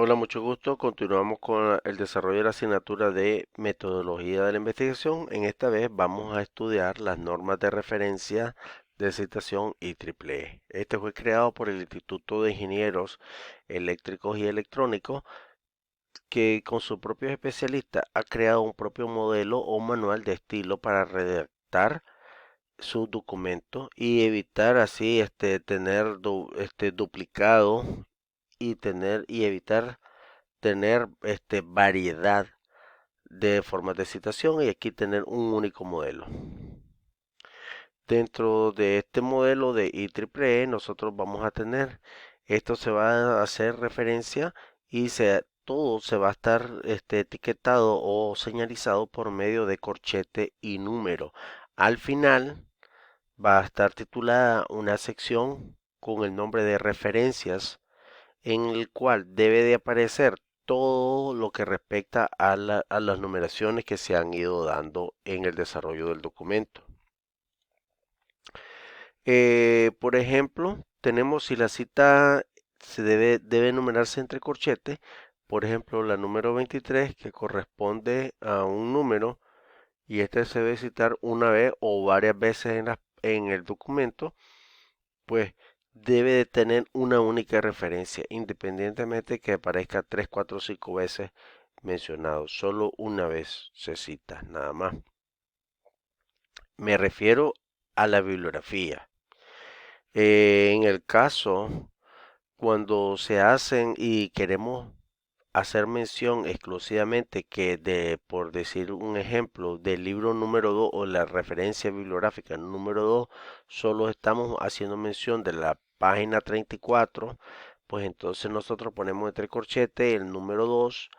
Hola, mucho gusto. Continuamos con el desarrollo de la asignatura de metodología de la investigación. En esta vez vamos a estudiar las normas de referencia de citación IEEE. Este fue creado por el Instituto de Ingenieros Eléctricos y Electrónicos, que con sus propios especialistas ha creado un propio modelo o manual de estilo para redactar sus documentos y evitar así tener duplicado y evitar tener variedad de formas de citación y aquí tener un único modelo. Dentro de este modelo de IEEE nosotros vamos a tener, esto se va a hacer referencia y todo se va a estar etiquetado o señalizado por medio de corchete y número. Al final va a estar titulada una sección con el nombre de referencias, en el cual debe de aparecer todo lo que respecta a las numeraciones que se han ido dando en el desarrollo del documento. Por ejemplo, tenemos si la cita debe numerarse entre corchetes, por ejemplo, la número 23 que corresponde a un número y este se debe citar una vez o varias veces en el documento, pues debe de tener una única referencia, independientemente que aparezca 3, 4 o 5 veces mencionado. Solo una vez se cita, nada más. Me refiero a la bibliografía. En el caso, cuando se hacen y queremos hacer mención exclusivamente por decir un ejemplo, del libro número 2 o la referencia bibliográfica número 2, solo estamos haciendo mención de la página 34, pues entonces nosotros ponemos entre corchete el número 2,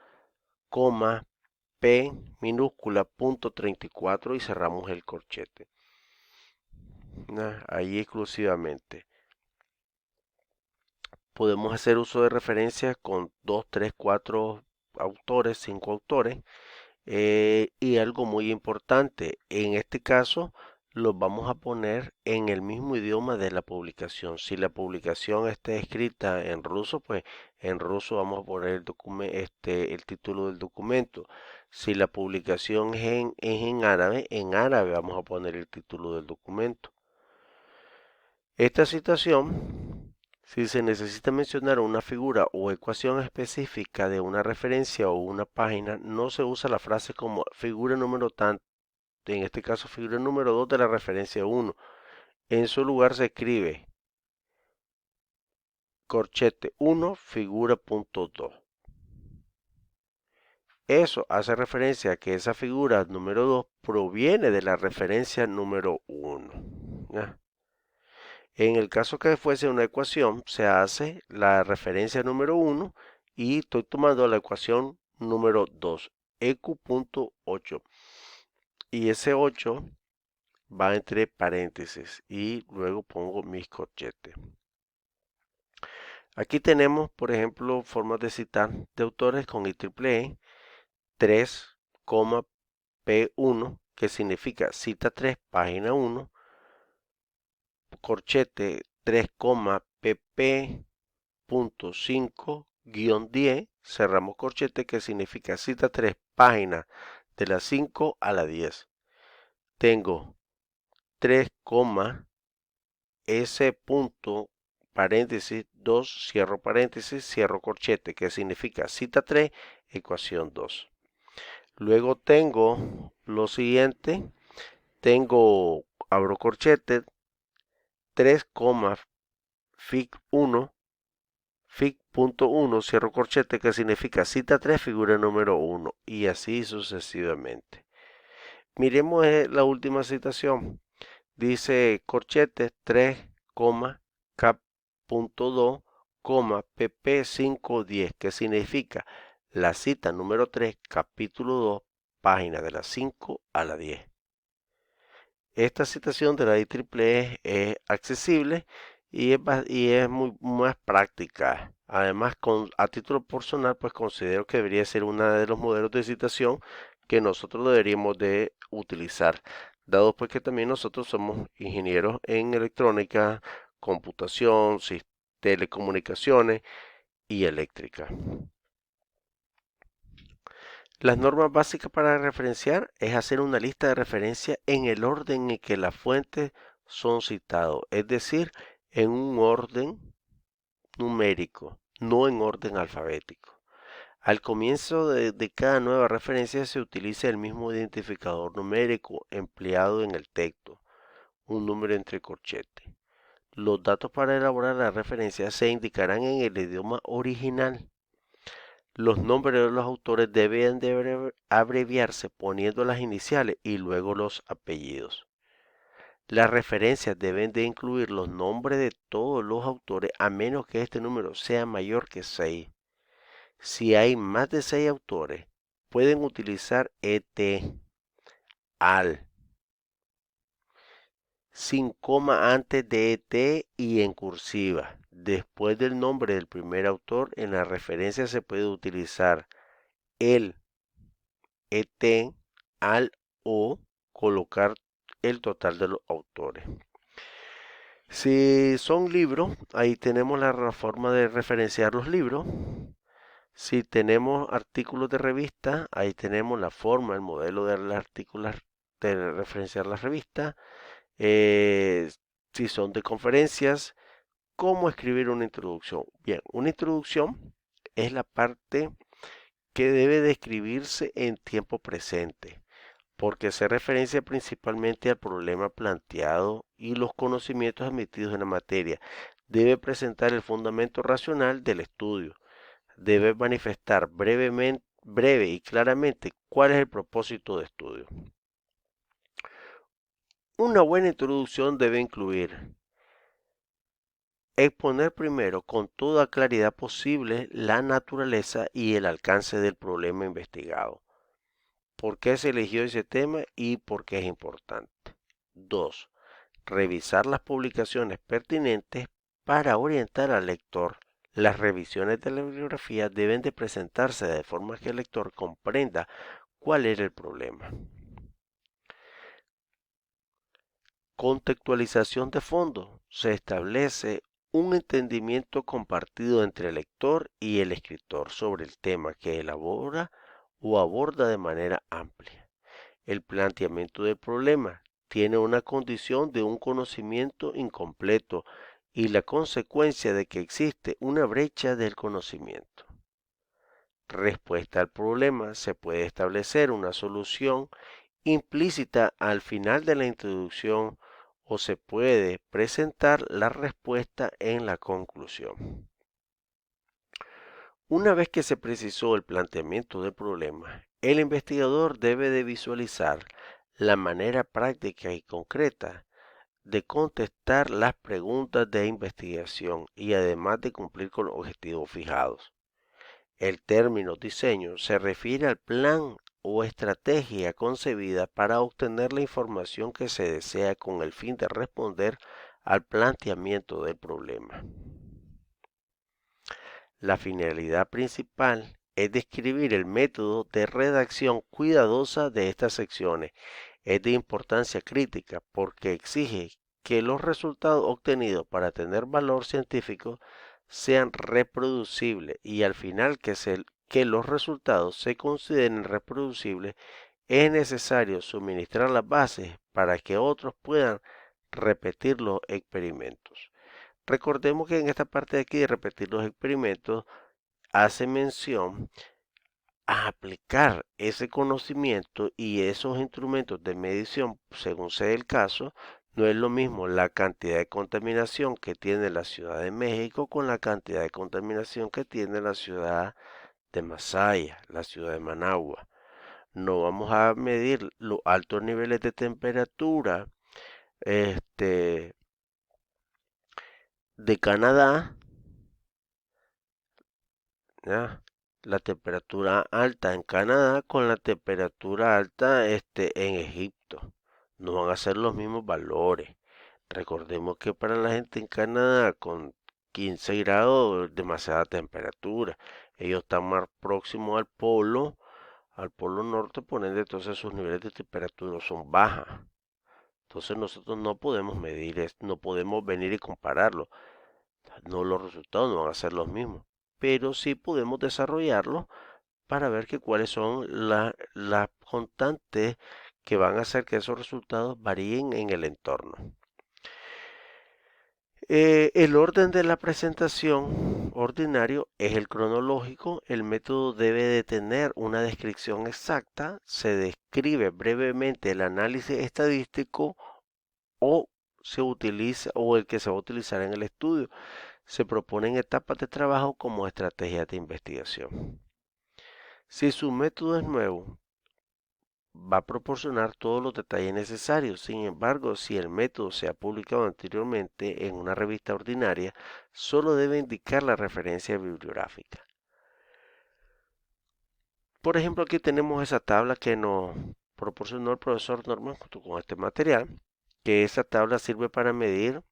coma, P minúscula punto 34 y cerramos el corchete. Ahí exclusivamente. Podemos hacer uso de referencias con 2, 3, 4 autores, 5 autores. Y algo muy importante, en este caso los vamos a poner en el mismo idioma de la publicación. Si la publicación está escrita en ruso, pues en ruso vamos a poner el título del documento. Si la publicación es en árabe vamos a poner el título del documento. Esta situación, si se necesita mencionar una figura o ecuación específica de una referencia o una página, no se usa la frase como figura número tanto, en este caso figura número 2 de la referencia 1. En su lugar se escribe corchete 1, figura punto 2. Eso hace referencia a que esa figura número 2 proviene de la referencia número 1. En el caso que fuese una ecuación, se hace la referencia número 1 y estoy tomando la ecuación número 2, eq.8. Y ese 8 va entre paréntesis y luego pongo mis corchetes. Aquí tenemos, por ejemplo, formas de citar de autores con IEEE 3, P1, que significa cita 3, página 1, corchete 3, pp.5-10, cerramos corchete, que significa cita 3, página de la 5 a la 10. Tengo 3, S punto, paréntesis 2, cierro paréntesis, cierro corchete, que significa cita 3, ecuación 2. Luego tengo lo siguiente, abro corchete, 3, fig 1, fig.1, cierro corchete, que significa cita 3, figura número 1, y así sucesivamente. Miremos la última citación. Dice corchete 3, cap.2, pp510, que significa la cita número 3, capítulo 2, página de la 5 a la 10. Esta citación de la IEEE es accesible y es muy más práctica. Además, a título personal, pues considero que debería ser uno de los modelos de citación que nosotros deberíamos de utilizar, dado pues que también nosotros somos ingenieros en electrónica, computación, telecomunicaciones y eléctrica. Las normas básicas para referenciar es hacer una lista de referencia en el orden en que las fuentes son citados, es decir, en un orden numérico, no en orden alfabético. Al comienzo de cada nueva referencia se utiliza el mismo identificador numérico empleado en el texto, un número entre corchetes. Los datos para elaborar la referencia se indicarán en el idioma original. Los nombres de los autores deben de abreviarse poniendo las iniciales y luego los apellidos. Las referencias deben de incluir los nombres de todos los autores a menos que este número sea mayor que 6. Si hay más de 6 autores, pueden utilizar ET, AL, sin coma antes de ET y en cursiva. Después del nombre del primer autor, en la referencia se puede utilizar el, ET, AL o colocar el total de los autores. Si son libros, ahí tenemos la forma de referenciar los libros. Si tenemos artículos de revista, ahí tenemos la forma, el modelo de los artículos de referenciar las revistas. Eh, si son de conferencias, cómo escribir una introducción. Bien, una introducción es la parte que debe de escribirse en tiempo presente, porque se referencia principalmente al problema planteado y los conocimientos admitidos en la materia. Debe presentar el fundamento racional del estudio. Debe manifestar breve y claramente cuál es el propósito de estudio. Una buena introducción debe incluir exponer primero con toda claridad posible la naturaleza y el alcance del problema investigado. ¿Por qué se eligió ese tema y por qué es importante? 2. Revisar las publicaciones pertinentes para orientar al lector. Las revisiones de la bibliografía deben de presentarse de forma que el lector comprenda cuál era el problema. Contextualización de fondo. Se establece un entendimiento compartido entre el lector y el escritor sobre el tema que elabora o aborda de manera amplia. El planteamiento del problema tiene una condición de un conocimiento incompleto y la consecuencia de que existe una brecha del conocimiento. Respuesta al problema. Se puede establecer una solución implícita al final de la introducción o se puede presentar la respuesta en la conclusión. Una vez que se precisó el planteamiento del problema, el investigador debe de visualizar la manera práctica y concreta de contestar las preguntas de investigación y además de cumplir con los objetivos fijados. El término diseño se refiere al plan o estrategia concebida para obtener la información que se desea con el fin de responder al planteamiento del problema. La finalidad principal es describir el método de redacción cuidadosa de estas secciones. Es de importancia crítica porque exige que los resultados obtenidos para tener valor científico sean reproducibles y al final que los resultados se consideren reproducibles es necesario suministrar las bases para que otros puedan repetir los experimentos. Recordemos que en esta parte de aquí de repetir los experimentos hace mención a aplicar ese conocimiento y esos instrumentos de medición según sea el caso. No es lo mismo la cantidad de contaminación que tiene la Ciudad de México con la cantidad de contaminación que tiene la ciudad de Masaya, la ciudad de Managua. No vamos a medir los altos niveles de temperatura de Canadá, ¿ya? La temperatura alta en Canadá con la temperatura alta en Egipto. No van a ser los mismos valores. Recordemos que para la gente en Canadá con 15 grados es demasiada temperatura. Ellos están más próximos al polo norte, por ende entonces sus niveles de temperatura son bajas. Entonces nosotros no podemos medir esto, no podemos venir y compararlo. No, los resultados no van a ser los mismos, pero sí podemos desarrollarlo para ver cuáles son las constantes que van a hacer que esos resultados varíen en el entorno. El orden de la presentación ordinario es el cronológico. El método debe de tener una descripción exacta. Se describe brevemente el análisis estadístico o el que se va a utilizar en el estudio. Se proponen etapas de trabajo como estrategias de investigación. Si su método es nuevo, va a proporcionar todos los detalles necesarios. Sin embargo, si el método se ha publicado anteriormente en una revista ordinaria, solo debe indicar la referencia bibliográfica. Por ejemplo, aquí tenemos esa tabla que nos proporcionó el profesor Norman junto con este material, que esa tabla sirve para medir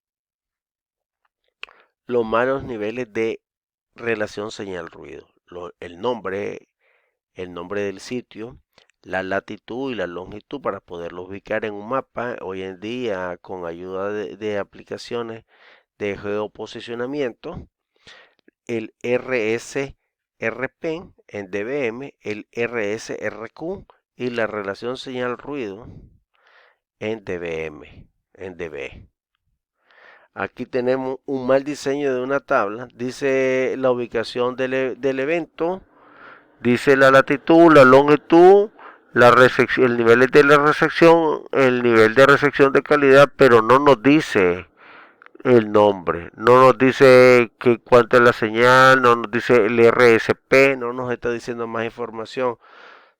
los malos niveles de relación señal-ruido. El nombre del sitio, la latitud y la longitud para poderlo ubicar en un mapa. Hoy en día, con ayuda de aplicaciones de geoposicionamiento, el RSRP en dBm, el RSRQ y la relación señal-ruido en dB. Aquí tenemos un mal diseño de una tabla. Dice la ubicación del evento. Dice la latitud, la longitud, el nivel de la recepción, el nivel de recepción de calidad, pero no nos dice el nombre, no nos dice cuánto es la señal, no nos dice el RSP, no nos está diciendo más información,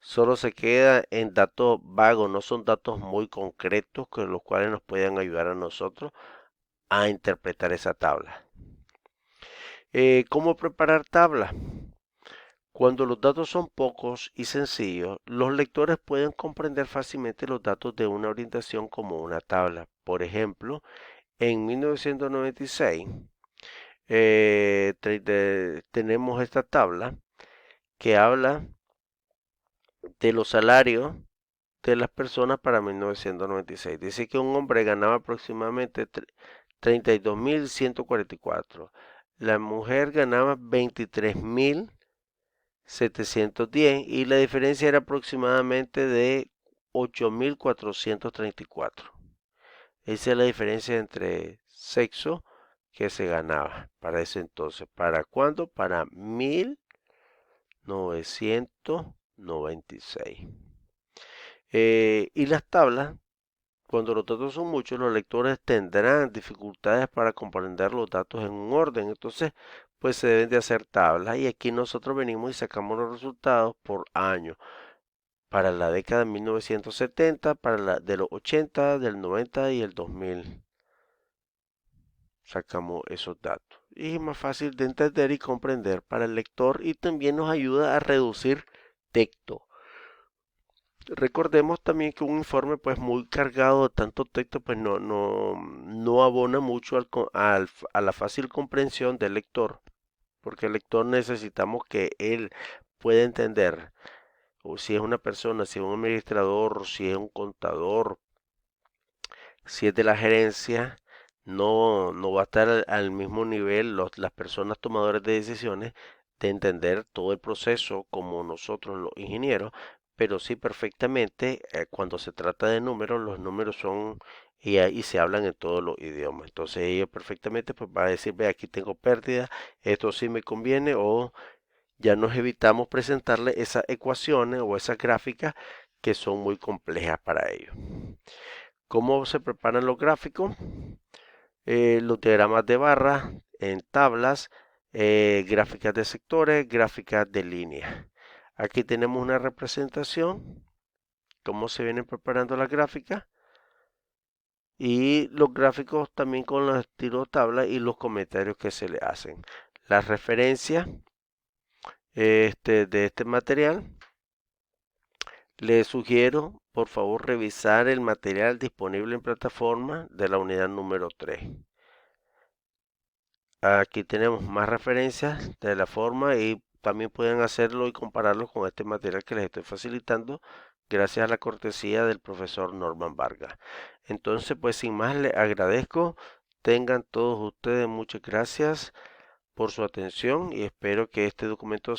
solo se queda en datos vagos, no son datos muy concretos con los cuales nos pueden ayudar a nosotros a interpretar esa tabla. ¿Cómo preparar tabla? Cuando los datos son pocos y sencillos, los lectores pueden comprender fácilmente los datos de una orientación como una tabla. Por ejemplo, en 1996 tenemos esta tabla que habla de los salarios de las personas para 1996. Dice que un hombre ganaba aproximadamente 32.144. La mujer ganaba 23.710 y la diferencia era aproximadamente de 8.434. Esa es la diferencia entre sexo que se ganaba para ese entonces. ¿Para cuándo? Para 1996. Y las tablas, cuando los datos son muchos, los lectores tendrán dificultades para comprender los datos en un orden. Entonces, pues se deben de hacer tablas. Y aquí nosotros venimos y sacamos los resultados por año. Para la década de 1970, para la de los 80, del 90 y el 2000. Sacamos esos datos. Y es más fácil de entender y comprender para el lector y también nos ayuda a reducir texto. Recordemos también que un informe pues muy cargado de tanto texto pues no abona mucho a la fácil comprensión del lector, porque el lector necesitamos que él pueda entender, o si es una persona, si es un administrador, si es un contador, si es de la gerencia, no va a estar al mismo nivel las personas tomadoras de decisiones de entender todo el proceso como nosotros los ingenieros, pero sí perfectamente cuando se trata de números, los números son y se hablan en todos los idiomas. Entonces ellos perfectamente pues va a decir, ve, aquí tengo pérdida, esto sí me conviene o ya nos evitamos presentarle esas ecuaciones o esas gráficas que son muy complejas para ellos. ¿Cómo se preparan los gráficos? Los diagramas de barra en tablas, gráficas de sectores, gráficas de líneas. Aquí tenemos una representación, cómo se vienen preparando las gráficas y los gráficos también con los estilos tabla y los comentarios que se le hacen. Las referencias de este material. Les sugiero, por favor, revisar el material disponible en plataforma de la unidad número 3. Aquí tenemos más referencias de la forma y también pueden hacerlo y compararlo con este material que les estoy facilitando gracias a la cortesía del profesor Norman Vargas. Entonces, pues sin más, les agradezco. Tengan todos ustedes muchas gracias por su atención y espero que este documento